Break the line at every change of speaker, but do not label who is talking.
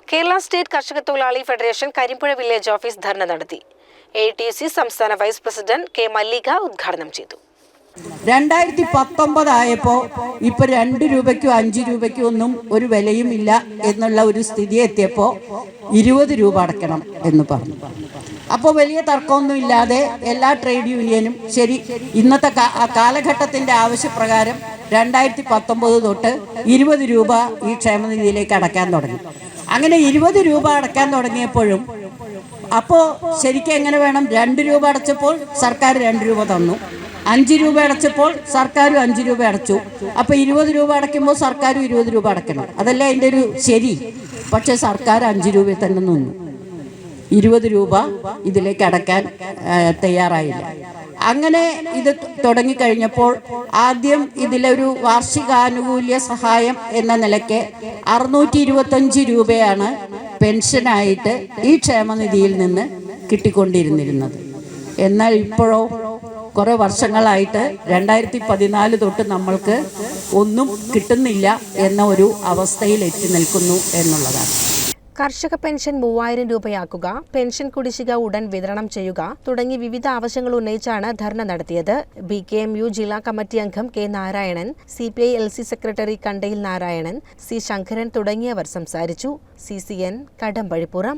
Kerala state കർഷക തൊഴിലാളി federation Karimpuzha village office ധർണ നടത്തി. ATC സംസ്ഥാന വൈസ് പ്രസിഡന്റ് K. മല്ലിക ഉദ്ഘാടനം ചെയ്തു.
2019 ആയപ്പോൾ ഇപ്പോൾ 2 രൂപയ്ക്കും 5 രൂപയ്ക്കും ഒന്നും ഒരു വിലയും ഇല്ല എന്നുള്ള ഒരു സ്ഥിതി എത്തിയപ്പോൾ 20 രൂപ അടയ്ക്കണം എന്ന് പറഞ്ഞു. അപ്പോൾ വലിയ തർക്കമൊന്നും ഇല്ലാതെ എല്ലാ ട്രേഡ് യൂണിയനും ശരി ഇന്നത്തെ കാലഘട്ടത്തിൻ്റെ ആവശ്യപ്രകാരം 2019 തൊട്ട് 20 രൂപ ഈ ക്ഷേമനിധിയിലേക്ക് അടയ്ക്കാൻ തുടങ്ങി. അങ്ങനെ 20 രൂപ അടയ്ക്കാൻ തുടങ്ങിയപ്പോഴും അപ്പോൾ ശരിക്കും എങ്ങനെ വേണം? 2 രൂപ അടച്ചപ്പോൾ സർക്കാർ 2 രൂപ തന്നു, 5 രൂപ അടച്ചപ്പോൾ സർക്കാരും 5 രൂപ അടച്ചു. അപ്പോൾ 20 രൂപ അടയ്ക്കുമ്പോൾ സർക്കാരും 20 രൂപ അടയ്ക്കണം. അതല്ലേ അതിൻ്റെ ഒരു ശരി. പക്ഷേ സർക്കാർ 5 രൂപയിൽ തന്നെ നിന്നു, 20 രൂപ ഇതിലേക്ക് അടയ്ക്കാൻ തയ്യാറായില്ല. അങ്ങനെ ഇത് തുടങ്ങിക്കഴിഞ്ഞപ്പോൾ ആദ്യം ഇതിലൊരു വാർഷികാനുകൂല്യ സഹായം എന്ന നിലയ്ക്ക് 625 രൂപയാണ് പെൻഷനായിട്ട് ഈ ക്ഷേമനിധിയിൽ നിന്ന് കിട്ടിക്കൊണ്ടിരുന്നത്. എന്നാൽ ഇപ്പോഴോ കുറേ വർഷങ്ങളായിട്ട് 2014 തൊട്ട് നമ്മൾക്ക് ഒന്നും കിട്ടുന്നില്ല എന്ന ഒരു അവസ്ഥയിൽ എത്തി നിൽക്കുന്നു എന്നുള്ളതാണ്.
കർഷക പെൻഷൻ 3000 രൂപയാക്കുക, പെൻഷൻ കുടിശ്ശിക ഉടൻ വിതരണം ചെയ്യുക തുടങ്ങി വിവിധ ആവശ്യങ്ങൾ ഉന്നയിച്ചാണ് ധർണ നടത്തിയത്. BKMU ജില്ലാ കമ്മിറ്റി അംഗം K. Narayanan, CPI LC secretary Kandayil Narayanan, C. Sankaran തുടങ്ങിയവർ സംസാരിച്ചു. CCN കടമ്പഴിപ്പുറം.